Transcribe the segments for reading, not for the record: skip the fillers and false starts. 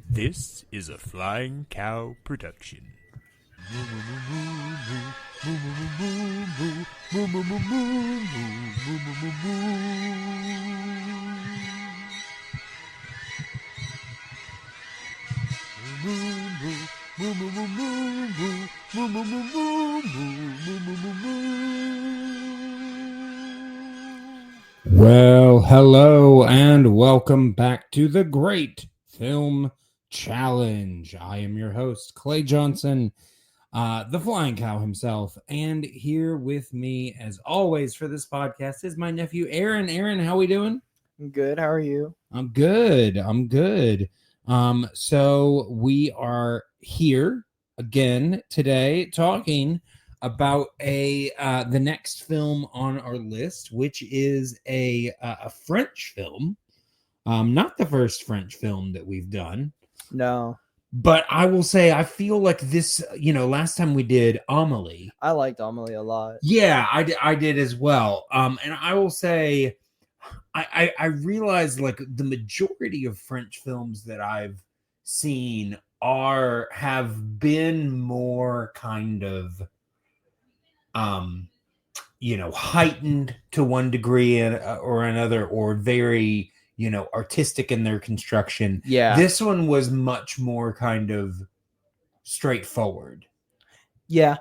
This is a Flying Cow production. Well, hello and welcome back to the Great Film Challenge. I am your host, Clay Johnson, the Flying Cow himself, and here with me, as always, for this podcast is my nephew, Aaron. Aaron, how we doing? Good. How are you? I'm good. So we are here again today talking about the next film on our list, which is a French film. Not the first French film that we've done. No. But I will say I feel like this, last time we did Amelie. I liked Amelie a lot. Yeah, I did as well. And I will say I realize like the majority of French films that I've seen have been more kind of heightened to one degree or another, or very artistic in their construction. Yeah. This one was much more kind of straightforward. Yeah.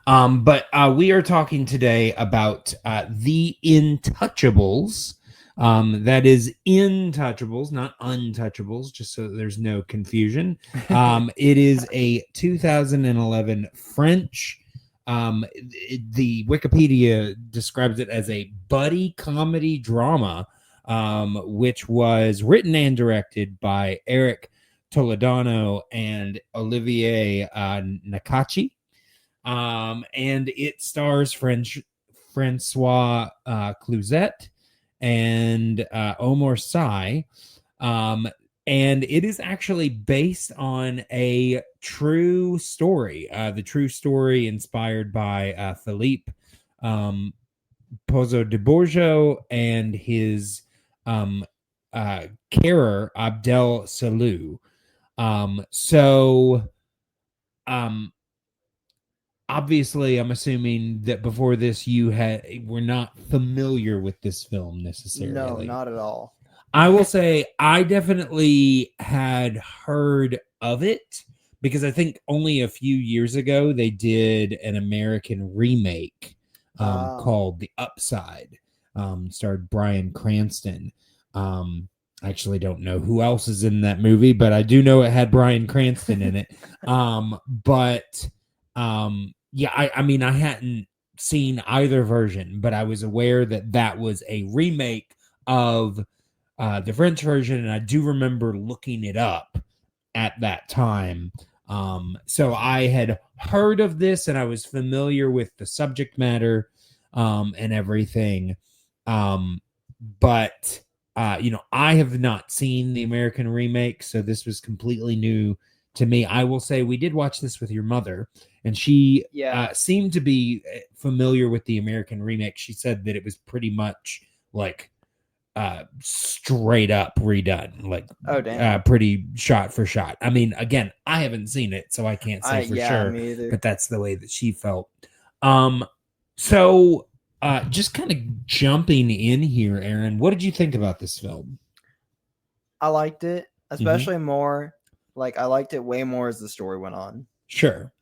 But we are talking today about The Intouchables. That is Intouchables, not Untouchables, just so that there's no confusion. It is a 2011 French. The Wikipedia describes it as a buddy comedy drama, which was written and directed by Eric Toledano and Olivier Nakachi. And it stars Francois Cluzet and Omar Sy. And it is actually based on a true story. The true story inspired by Philippe Pozo de Bourgeot and his carer Abdel Salou. Obviously, I'm assuming that before this you were not familiar with this film necessarily. No, not at all. I will say I definitely had heard of it because I think only a few years ago they did an American remake called The Upside. Starred Bryan Cranston. I actually don't know who else is in that movie, but I do know it had Bryan Cranston in it. Yeah, I mean, I hadn't seen either version, but I was aware that was a remake of the French version, and I do remember looking it up at that time. So I had heard of this, and I was familiar with the subject matter and everything. But I have not seen the American remake, so this was completely new to me. I will say we did watch this with your mother, and she seemed to be familiar with the American remake. She said that it was pretty much like straight up redone, like pretty shot for shot. I mean, again, I haven't seen it, so I can't say for sure, me either. but that's the way that she felt. So just kind of jumping in here, Aaron, what did you think about this film? I liked it, especially more. Like, I liked it way more as the story went on. Sure.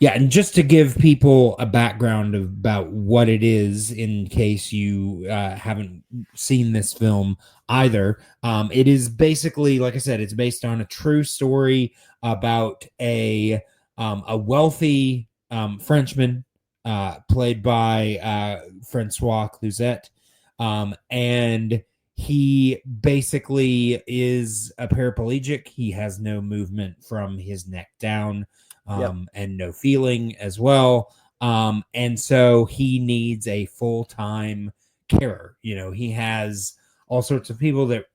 Yeah, and just to give people a background about what it is, in case you haven't seen this film either, it is basically, like I said, it's based on a true story about a wealthy Frenchman played by Francois Cluzet, and he basically is a paraplegic. He has no movement from his neck down. And no feeling as well. And so he needs a full-time carer. He has all sorts of people that,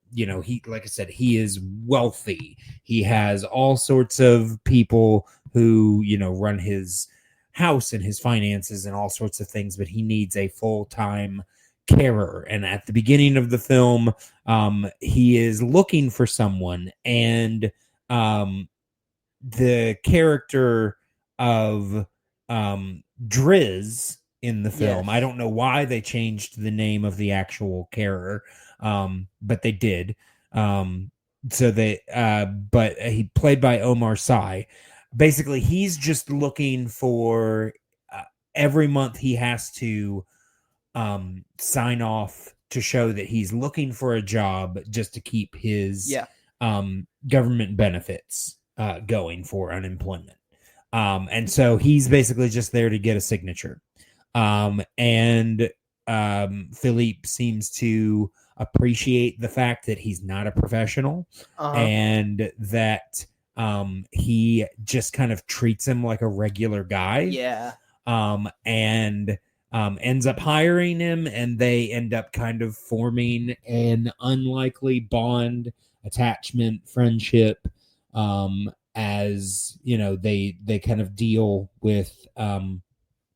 like I said, he is wealthy. He has all sorts of people who, run his house and his finances and all sorts of things, but he needs a full-time carer, and at the beginning of the film, he is looking for someone, and the character of Driz in the film. I Yes. don't know why they changed the name of the actual carer, but they did. So they, but he played by Omar Sy. Basically, he's just looking for every month he has to sign off to show that he's looking for a job just to keep his Yeah. government benefits going for unemployment. And so he's basically just there to get a signature. And Philippe seems to appreciate the fact that he's not a professional and that he just kind of treats him like a regular guy. Yeah. And ends up hiring him, and they end up kind of forming an unlikely bond, attachment, friendship, as you know, they kind of deal with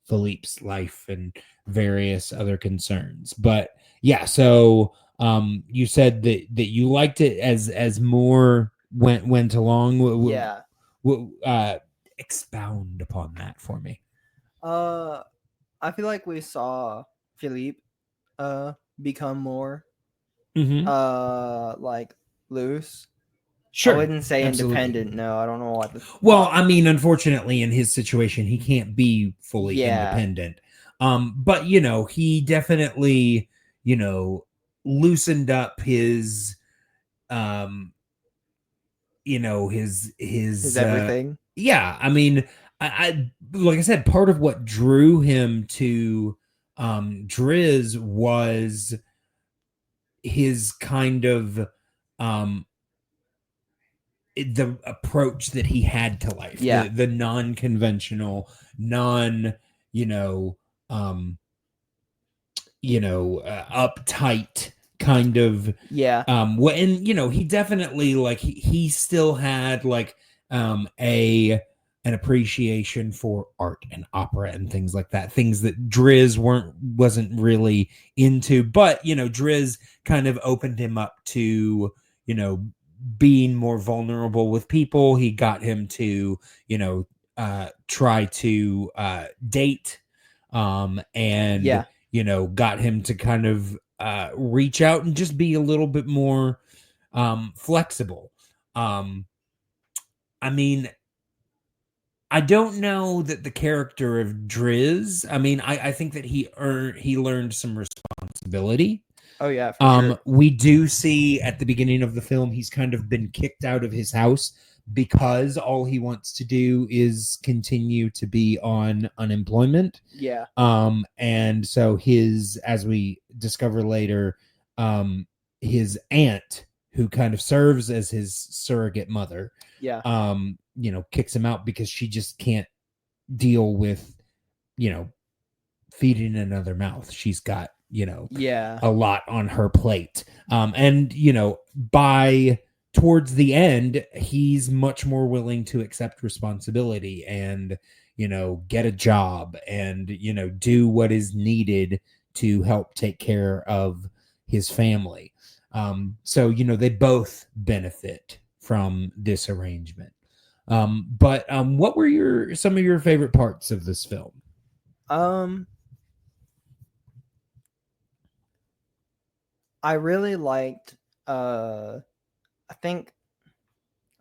Philippe's life and various other concerns. But yeah, so you said that you liked it as more went along. Yeah. Expound upon that for me. I feel like we saw Philippe become more like loose. Sure. I wouldn't say absolutely. independent. No, I don't know what. Well, I mean, unfortunately, in his situation, he can't be fully Yeah. independent. But you know, he definitely, you know, loosened up his, you know, his everything. Yeah, I mean, I like I said, part of what drew him to Driz was his kind of the approach that he had to life. Yeah. The non-conventional, you know, uptight kind of Yeah. And you know, he definitely like he still had like an appreciation for art and opera and things like that, things that Driz wasn't really into. But you know, Driz kind of opened him up to, you know, being more vulnerable with people. He got him to, you know, try to date, and Yeah. you know, got him to kind of reach out and just be a little bit more flexible. I mean, I don't know that the character of Driz, I mean, I think that he learned some responsibility. Oh yeah, for sure. We do see at the beginning of the film he's kind of been kicked out of his house because all he wants to do is continue to be on unemployment. Yeah. And so his, as we discover later, his aunt, who kind of serves as his surrogate mother, Yeah. you know, kicks him out because she just can't deal with, you know, feeding another mouth. She's got, you know, Yeah. a lot on her plate. And, you know, by towards the end, he's much more willing to accept responsibility and, you know, get a job and, you know, do what is needed to help take care of his family. So, you know, they both benefit from this arrangement. But what were some of your favorite parts of this film? I really liked I think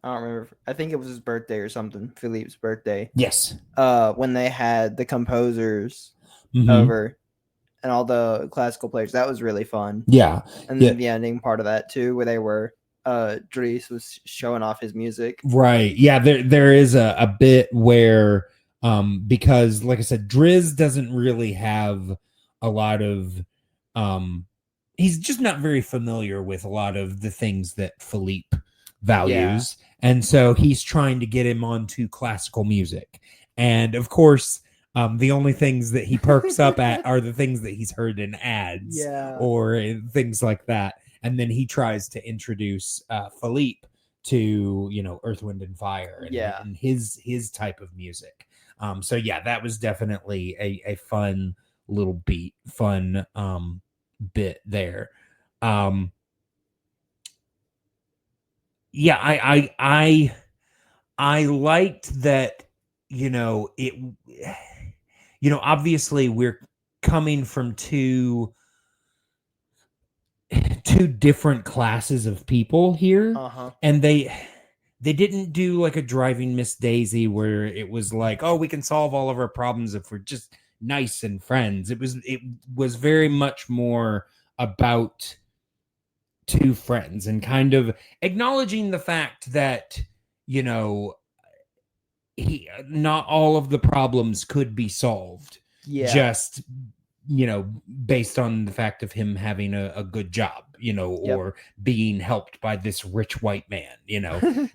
I don't remember. I think it was his birthday or something. Philippe's birthday. Yes. When they had the composers over and all the classical players, that was really fun. Yeah. And then the ending part of that too, where they were Dries was showing off his music. Right. Yeah, there is a bit where because like I said, Driz doesn't really have a lot of he's just not very familiar with a lot of the things that Philippe values. Yeah. And so he's trying to get him onto classical music. And of course, the only things that he perks up at are the things that he's heard in ads or things like that. And then he tries to introduce Philippe to, you know, Earth, Wind, and Fire and his type of music. So yeah, that was definitely a fun little beat, fun bit there. Yeah, I liked that, it, obviously we're coming from two different classes of people here, Uh-huh. and they didn't do like a Driving Miss Daisy where it was like, oh, we can solve all of our problems if we're just nice and friends. It was very much more about two friends and kind of acknowledging the fact that, you know, not all of the problems could be solved Yeah. just, based on the fact of him having a good job, Yep. or being helped by this rich white man.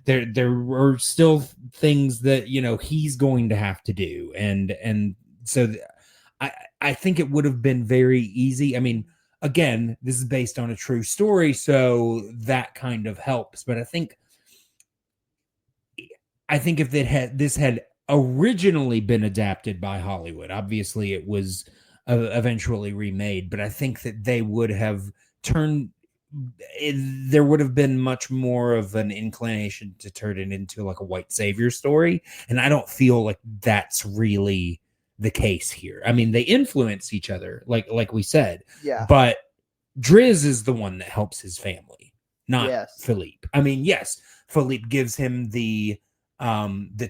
There are still things that, he's going to have to do. And so I think it would have been very easy. I mean, again, this is based on a true story, so that kind of helps. But I think if this had originally been adapted by Hollywood, obviously it was eventually remade, but I think that they would have there would have been much more of an inclination to turn it into like a white savior story, and I don't feel like that's really the case here. I mean, they influence each other, like we said, Yeah. but Driz is the one that helps his family, not Yes. Philippe. I mean, yes, Philippe gives him the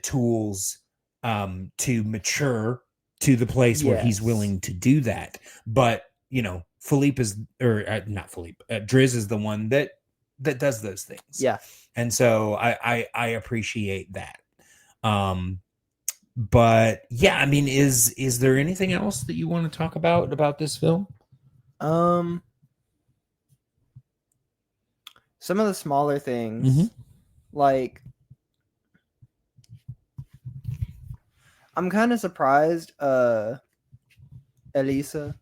tools to mature to the place where he's Yes. willing to do that. But Philippe is, or not Philippe, Driz is the one that does those things. Yeah. And so I appreciate that. But yeah, I mean, is there anything else that you want to talk about this film? Some of the smaller things, like, I'm kind of surprised. Elisa,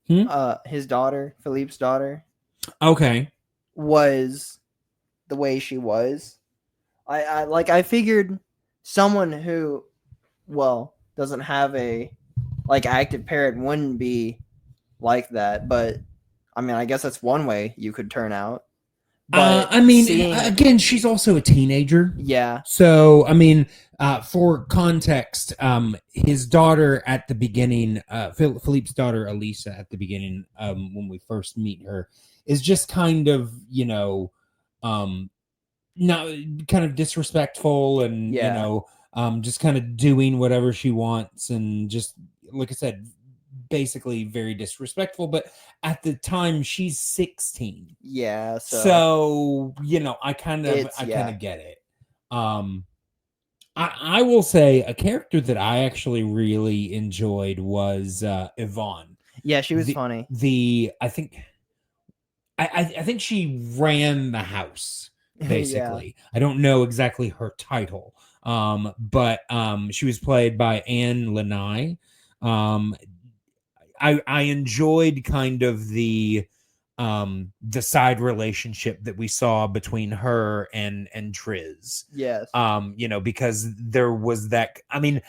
his daughter, Philippe's daughter, Okay. was the way she was. I figured someone who, well, doesn't have a active parent wouldn't be like that, but I mean, I guess that's one way you could turn out. But I mean, again, she's also a teenager. Yeah. So, I mean, for context, his daughter at the beginning, Philippe's daughter, Elisa, at the beginning, when we first meet her, is just kind of, not kind of disrespectful and, just kind of doing whatever she wants. And just, like I said, basically very disrespectful, but at the time she's 16. Yeah, so I kind of get it. I will say a character that I actually really enjoyed was Yvonne. Yeah, she was funny. I think she ran the house, basically. I don't know exactly her title, but she was played by Anne Lanai. I enjoyed kind of the side relationship that we saw between her and Triz. Yes. Because there was that, I mean,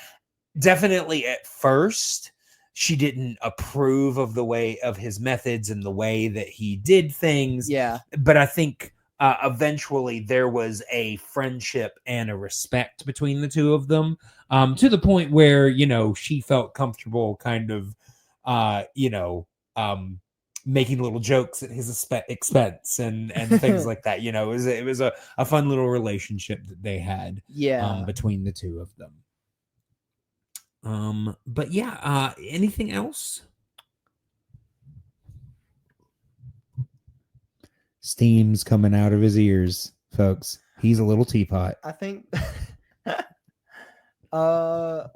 definitely at first she didn't approve of the way of his methods and the way that he did things. Yeah. But I think eventually there was a friendship and a respect between the two of them, to the point where, she felt comfortable kind of making little jokes at his expense and things like that. It was a fun little relationship that they had between the two of them. But yeah, anything else? Steam's coming out of his ears, folks. He's a little teapot. I think for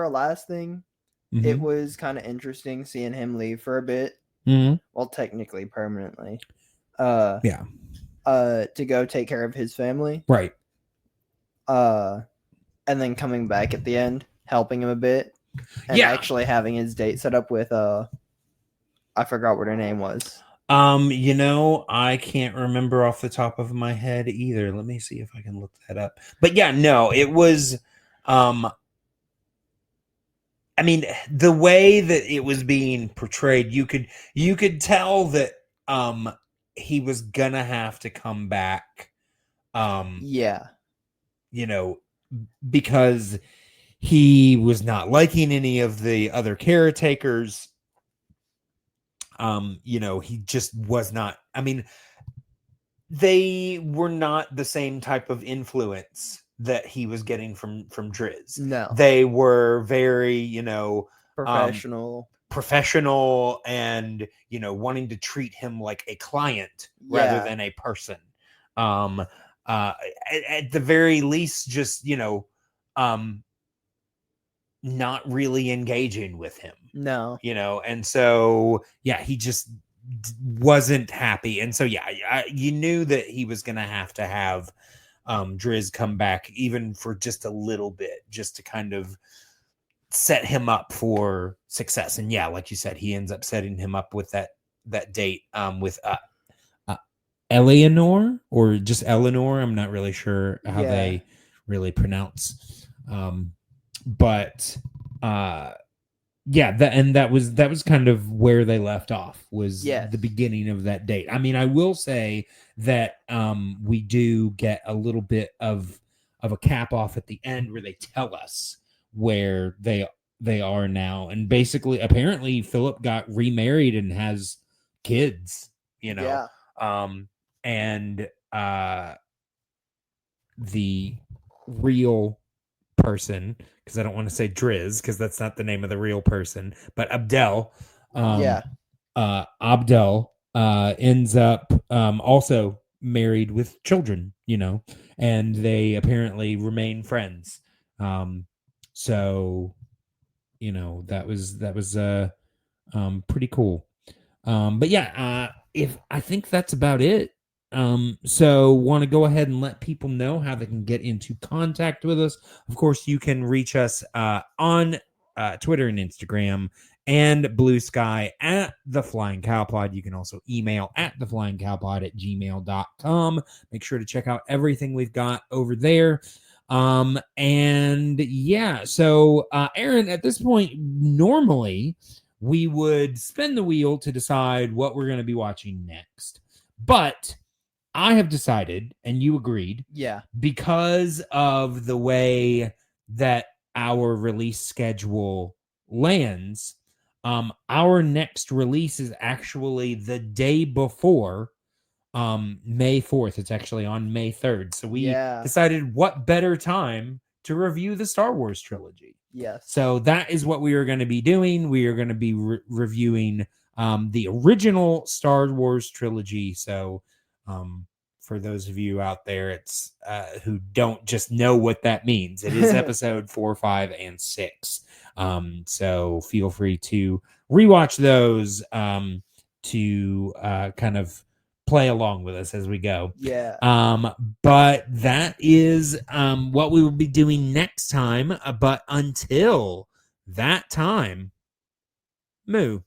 a last thing, it was kind of interesting seeing him leave for a bit. Well, technically permanently. To go take care of his family. Right. And then coming back at the end, helping him a bit. And actually having his date set up with I forgot what her name was. I can't remember off the top of my head either. Let me see if I can look that up. But yeah, no, it was I mean, the way that it was being portrayed, you could tell that he was gonna have to come back, Yeah. you know, because he was not liking any of the other caretakers. He just was not. I mean, they were not the same type of influence that he was getting from Driz. No. They were very, Professional. professional and, wanting to treat him like a client rather Yeah. than a person. At the very least, just, not really engaging with him. No. And so, yeah, he just wasn't happy. And so, yeah, you knew that he was going to have Driz come back even for just a little bit, just to kind of set him up for success. And yeah, like you said, he ends up setting him up with that date with Eleanor, or just Eleanor. I'm not really sure how they really pronounce. But yeah, that was kind of where they left off, was the beginning of that date. I mean, I will say that we do get a little bit of a cap off at the end where they tell us where they are now, and basically, apparently, Philip got remarried and has kids. And the real person, because I don't want to say Driz, because that's not the name of the real person, but Abdel, Abdel ends up also married with children, and they apparently remain friends. So that was pretty cool. But yeah, if I think that's about it. So want to go ahead and let people know how they can get into contact with us. Of course, you can reach us on Twitter and Instagram and Blue Sky at The Flying Cowpod. You can also email at theflyingcowpod@gmail.com. Make sure to check out everything we've got over there. And yeah, so Aaron, at this point, normally we would spin the wheel to decide what we're going to be watching next. But I have decided, and you agreed, because of the way that our release schedule lands, our next release is actually the day before May 4th. It's actually on May 3rd. So we decided what better time to review the Star Wars trilogy. Yes. So that is what we are going to be doing. We are going to be reviewing the original Star Wars trilogy. So for those of you out there, it's who don't just know what that means, it is episode 4, 5, and 6. So feel free to rewatch those to kind of play along with us as we go. But that is what we will be doing next time. But until that time, moo.